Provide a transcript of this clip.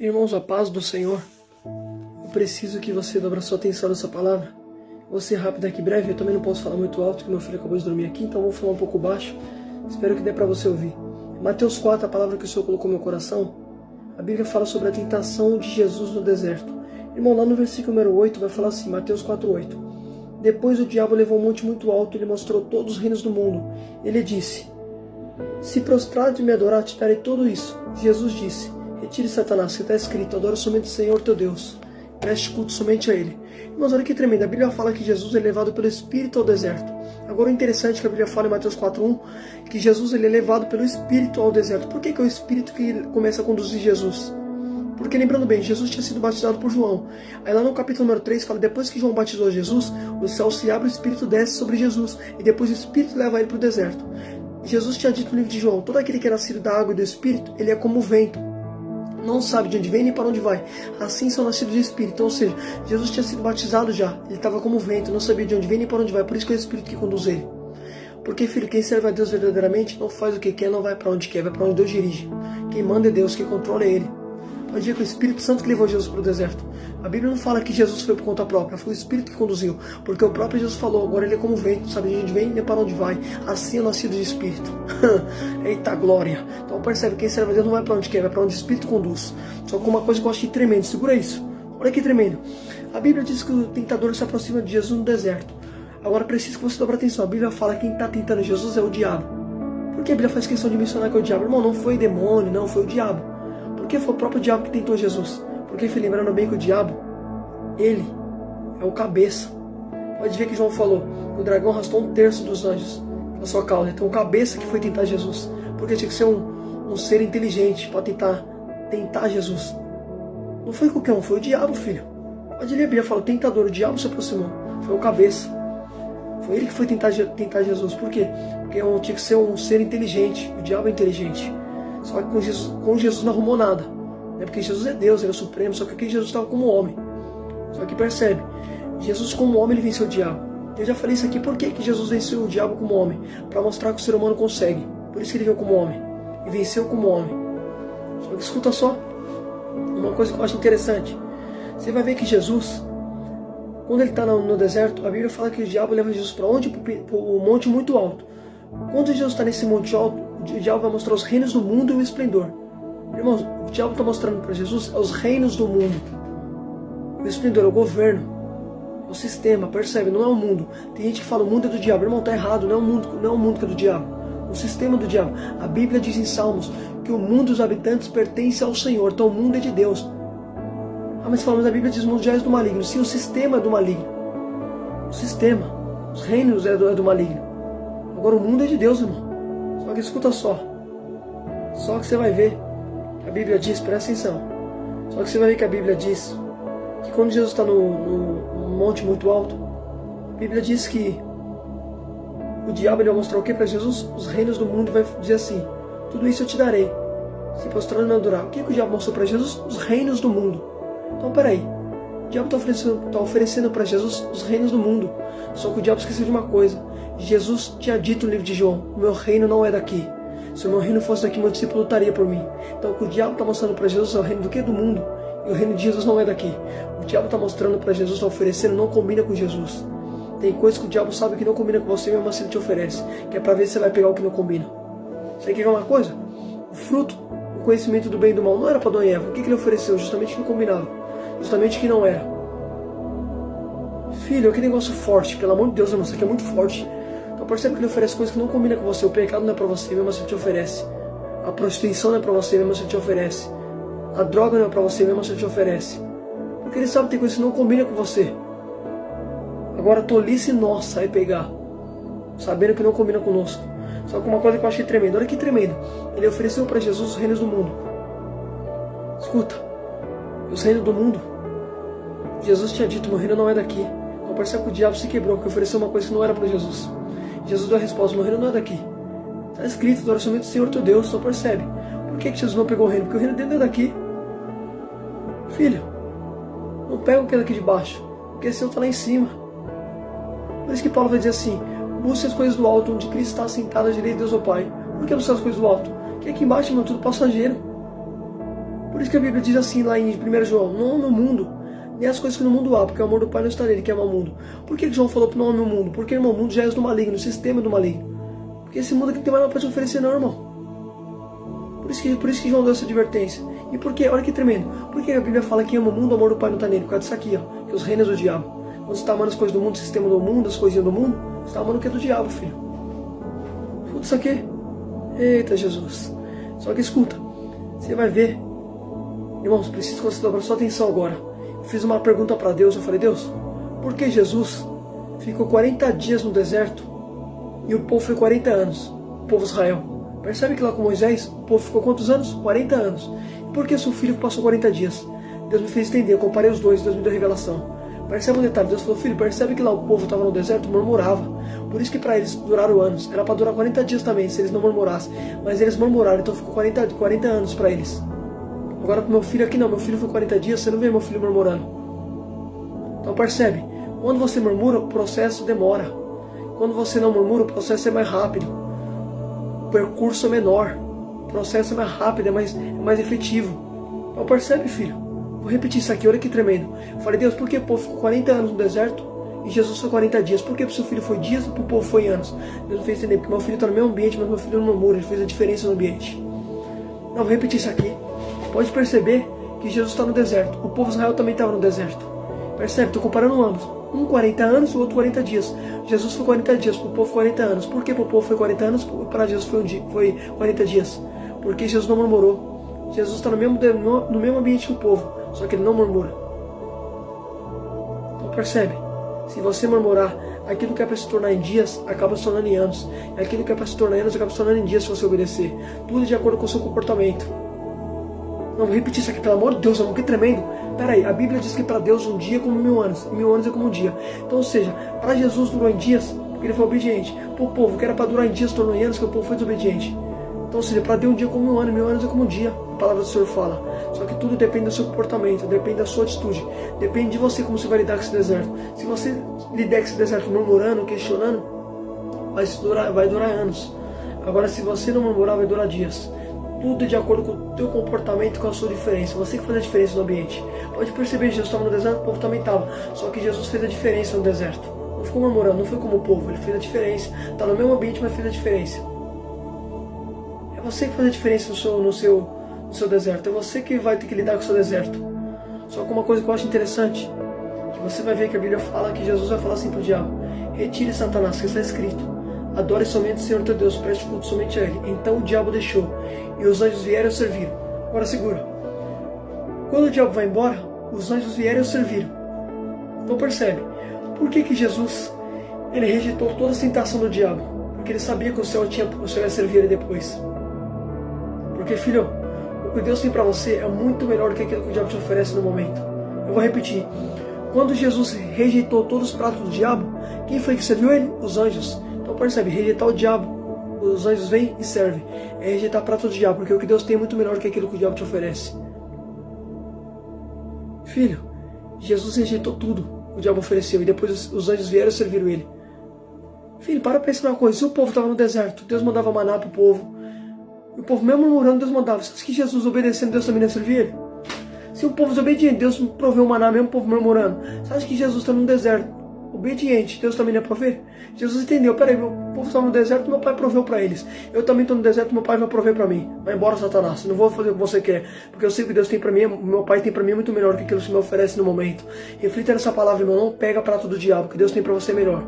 Irmãos, a paz do Senhor. Eu preciso que você dobre a sua atenção nessa palavra. Vou ser rápido aqui, breve. Eu também não posso falar muito alto, porque meu filho acabou de dormir aqui, então vou falar um pouco baixo. Espero que dê para você ouvir. Mateus 4, a palavra que o Senhor colocou no meu coração, a Bíblia fala sobre a tentação de Jesus no deserto. Irmão, lá no versículo número 8 vai falar assim, Mateus 4, 8. Depois o diabo levou um monte muito alto e lhe mostrou todos os reinos do mundo. Ele disse, se prostrado e me adorar, te darei tudo isso. Jesus disse, retire Satanás, que está escrito, adora somente o Senhor teu Deus. Preste culto somente a Ele. Mas olha que tremendo, a Bíblia fala que Jesus é levado pelo Espírito ao deserto. Agora o interessante é que a Bíblia fala em Mateus 4:1 que Jesus ele é levado pelo Espírito ao deserto. Por que é o Espírito que começa a conduzir Jesus? Porque lembrando bem, Jesus tinha sido batizado por João. Aí lá no capítulo número 3 fala, depois que João batizou Jesus, o céu se abre, o Espírito desce sobre Jesus. E depois o Espírito leva ele para o deserto. Jesus tinha dito no livro de João, todo aquele que é nascido da água e do Espírito, ele é como o vento. Não sabe de onde vem nem para onde vai. Assim são nascidos de Espírito. Ou seja, Jesus tinha sido batizado já. Ele estava como vento, não sabia de onde vem nem para onde vai. Por isso que é o Espírito que conduz ele. Porque, filho, quem serve a Deus verdadeiramente não faz o que quer, não vai para onde quer, vai para onde Deus dirige. Quem manda é Deus, quem controla é Ele. Pode ver que o Espírito Santo que levou Jesus para o deserto. A Bíblia não fala que Jesus foi por conta própria, foi o Espírito que conduziu. Porque o próprio Jesus falou, agora ele é como vento, não sabe de onde vem nem para onde vai. Assim é nascido de Espírito. Eita glória! Então percebe, quem serve a Deus não vai para onde quer, vai para onde o Espírito conduz. Só que uma coisa que eu achei tremendo, segura isso. Olha que tremendo. A Bíblia diz que o tentador se aproxima de Jesus no deserto. Agora preciso que você dobre atenção. A Bíblia fala que quem está tentando Jesus é o diabo. Por que a Bíblia faz questão de mencionar que é o diabo? Irmão, não foi demônio, não, foi o diabo. Porque foi o próprio diabo que tentou Jesus. Porque, filho, lembrando bem que o diabo, ele é o cabeça. Pode ver que João falou, o dragão arrastou 1/3 dos anjos na sua cauda. Então o cabeça que foi tentar Jesus. Porque tinha que ser um ser inteligente para tentar Jesus. Não foi qualquer um, foi o diabo, filho. Pode ler a Bíblia, fala, o tentador, o diabo se aproximou. Foi o cabeça. Foi ele que foi tentar Jesus. Por quê? Porque tinha que ser um ser inteligente. O diabo é inteligente. Só que com Jesus não arrumou nada. É porque Jesus é Deus, ele é o supremo. Só que aqui Jesus estava como homem. Só que percebe, Jesus como homem ele venceu o diabo. Eu já falei isso aqui, por que Jesus venceu o diabo como homem? Para mostrar que o ser humano consegue. Por isso que ele veio como homem. E venceu como homem. Só que escuta só. Uma coisa que eu acho interessante. Você vai ver que Jesus, quando ele está no deserto, a Bíblia fala que o diabo leva Jesus para onde? Para um monte muito alto. Quando Jesus está nesse monte alto, o diabo vai mostrar os reinos do mundo e o esplendor. Irmãos, o diabo está mostrando para Jesus os reinos do mundo. O esplendor é o governo, é o sistema, percebe? Não é o mundo. Tem gente que fala o mundo é do diabo. Irmão, está errado, não é o mundo que é do diabo. O sistema do diabo. A Bíblia diz em Salmos que o mundo dos habitantes pertence ao Senhor. Então o mundo é de Deus. Ah, mas falamos, a Bíblia diz que o mundo já é do maligno. Sim, o sistema é do maligno. O sistema. Os reinos é do maligno. Agora o mundo é de Deus, irmão. Só que escuta só. Só que você vai ver que a Bíblia diz, presta atenção. Só que você vai ver que a Bíblia diz que quando Jesus está no monte muito alto, a Bíblia diz que o diabo ele vai mostrar o que para Jesus? Os reinos do mundo, vai dizer assim, tudo isso eu te darei, se prostrando e me adorar. O que o diabo mostrou para Jesus? Os reinos do mundo. Então peraí, o diabo está oferecendo para Jesus os reinos do mundo. Só que o diabo esqueceu de uma coisa. Jesus tinha dito no livro de João, o meu reino não é daqui. Se o meu reino fosse daqui, meu discípulo lutaria por mim. Então o que o diabo está mostrando para Jesus é o reino do que? Do mundo. E o reino de Jesus não é daqui. O diabo está mostrando para Jesus, está oferecendo, não combina com Jesus. Tem coisas que o diabo sabe que não combina com você, mesmo assim ele te oferece. Que é para ver se você vai pegar o que não combina. Você quer uma coisa? O fruto, o conhecimento do bem e do mal, não era para Adão e Eva. O que ele ofereceu? Justamente que não combinava. Justamente que não era. Filho, que negócio forte. Pelo amor de Deus, irmão, isso aqui é muito forte. Então percebe que ele oferece coisas que não combinam com você. O pecado não é para você, mesmo assim ele te oferece. A prostituição não é para você, mesmo assim ele te oferece. A droga não é para você, mesmo assim ele te oferece. Porque ele sabe que tem coisas que não combinam com você. Agora tolice nossa é pegar, sabendo que não combina conosco. Só que uma coisa que eu achei tremendo, olha que tremendo. Ele ofereceu para Jesus os reinos do mundo. Escuta, os reinos do mundo. Jesus tinha dito, meu reino não é daqui. Então percebe que o diabo se quebrou, porque ofereceu uma coisa que não era para Jesus. Jesus deu a resposta, meu reino não é daqui. Está escrito, adora somente o Senhor teu Deus, só percebe. Por que Jesus não pegou o reino? Porque o reino dele não é daqui. Filho, não pega o que é daqui de baixo, porque esse está lá em cima. Por isso que Paulo vai dizer assim, busque as coisas do alto, onde Cristo está sentado à direita de Deus, o Pai. Por que buscar as coisas do alto? Porque aqui embaixo, irmão, tudo passageiro. Por isso que a Bíblia diz assim lá em 1 João, não ame o mundo, nem as coisas que no mundo há, porque o amor do Pai não está nele, que ama o mundo. Por que João falou para não amar o mundo? Porque, irmão, o mundo já é do maligno, o sistema é do maligno. Porque esse mundo aqui não tem mais nada para te oferecer não, irmão. Por isso que João deu essa advertência. E por quê? Olha que tremendo. Por que a Bíblia fala que ama o mundo, o amor do Pai não está nele? Por causa disso aqui, ó, que os reinos do diabo. Quando você está amando as coisas do mundo, o sistema do mundo, as coisinhas do mundo, você está amando o que é do diabo, filho. Escuta isso aqui. Eita, Jesus. Só que escuta, você vai ver. Irmãos, preciso que você dobre sua atenção agora. Eu fiz uma pergunta para Deus, eu falei, Deus, por que Jesus ficou 40 dias no deserto e o povo foi 40 anos, o povo de Israel? Percebe que lá com Moisés, o povo ficou quantos anos? 40 anos. E por que seu filho passou 40 dias? Deus me fez entender, eu comparei os dois, Deus me deu revelação. Percebe um detalhe, Deus falou, filho, percebe que lá o povo estava no deserto, murmurava. Por isso que para eles duraram anos. Era para durar 40 dias também, se eles não murmurassem. Mas eles murmuraram, então ficou 40 anos para eles. Agora pro meu filho aqui não, meu filho foi 40 dias, você não vê meu filho murmurando. Então percebe, quando você murmura, o processo demora. Quando você não murmura, o processo é mais rápido. O percurso é menor. O processo é mais rápido, é mais efetivo. Então percebe, filho. Vou repetir isso aqui, olha que tremendo. Eu falei, Deus, por que o povo ficou 40 anos no deserto e Jesus foi 40 dias? Por que pro seu filho foi dias e pro povo foi anos? Deus me fez entender, porque meu filho está no mesmo ambiente, mas meu filho não murmura, ele fez a diferença no ambiente. Não, vou repetir isso aqui. Pode perceber que Jesus está no deserto. O povo de Israel também estava no deserto. Percebe? Estou comparando ambos. Um 40 anos e o outro 40 dias. Jesus foi 40 dias, para o povo 40 anos. Por que para o povo foi 40 anos? Para Jesus foi 40 dias. Porque Jesus não murmurou. Jesus está no mesmo ambiente que o povo, só que ele não murmura. Então percebe? Se você murmurar, aquilo que é para se tornar em dias, acaba se tornando em anos. E aquilo que é para se tornar em anos, acaba se tornando em dias se você obedecer. Tudo de acordo com o seu comportamento. Não, vou repetir isso aqui, pelo amor de Deus, irmão, que tremendo. Pera aí, a Bíblia diz que para Deus um dia é como 1000 anos, e 1000 anos é como um dia. Então, ou seja, para Jesus durou em dias, porque ele foi obediente. Para o povo, que era para durar em dias, tornou em anos, que o povo foi desobediente. Então, ou seja, para Deus um dia é como 1000 anos, 1000 anos é como um dia, a palavra do Senhor fala. Só que tudo depende do seu comportamento, depende da sua atitude, depende de você como você vai lidar com esse deserto. Se você lidar com esse deserto murmurando, questionando, vai durar anos. Agora, se você não murmurar, vai durar dias. Tudo de acordo com o teu comportamento, com a sua diferença. Você que faz a diferença no ambiente. Pode perceber, Jesus estava no deserto, o povo também estava. Só que Jesus fez a diferença no deserto. Não ficou murmurando, não foi como o povo. Ele fez a diferença. Está no mesmo ambiente, mas fez a diferença. É você que faz a diferença no seu deserto. É você que vai ter que lidar com o seu deserto. Só que uma coisa que eu acho interessante, que você vai ver que a Bíblia fala, que Jesus vai falar assim para o diabo: retire Satanás, que está escrito. Adore somente o Senhor teu Deus, preste culto somente a Ele. Então o diabo deixou, e os anjos vieram e o serviram. Agora segura. Quando o diabo vai embora, os anjos vieram e o serviram. Então percebe, por que Jesus ele rejeitou toda a tentação do diabo? Porque ele sabia que o Senhor ia servir ele depois. Porque, filho, o que Deus tem para você é muito melhor do que aquilo que o diabo te oferece no momento. Eu vou repetir. Quando Jesus rejeitou todos os pratos do diabo, quem foi que serviu ele? Os anjos. Então percebe, rejeitar o diabo, os anjos vêm e servem. É rejeitar prato do diabo, porque o que Deus tem é muito melhor do que aquilo que o diabo te oferece. Filho, Jesus rejeitou tudo que o diabo ofereceu, e depois os anjos vieram e serviram ele. Filho, para pensar numa coisa, se o povo estava no deserto, Deus mandava maná para o povo, e o povo mesmo murmurando, Deus mandava. Você acha que Jesus obedecendo, Deus também ia servir ele? Se o povo desobediente, Deus proveu o maná, mesmo o povo murmurando. Você acha que Jesus está no deserto, obediente, Deus também ia prover? Jesus entendeu, peraí, meu povo estava no deserto, meu pai proveu para eles. Eu também estou no deserto, meu pai vai prover para mim. Vai embora, Satanás, não vou fazer o que você quer, porque eu sei que Deus tem para mim, meu pai tem para mim muito melhor do que aquilo que me oferece no momento. Reflita nessa palavra, irmão, não pega prato do diabo, que Deus tem para você melhor.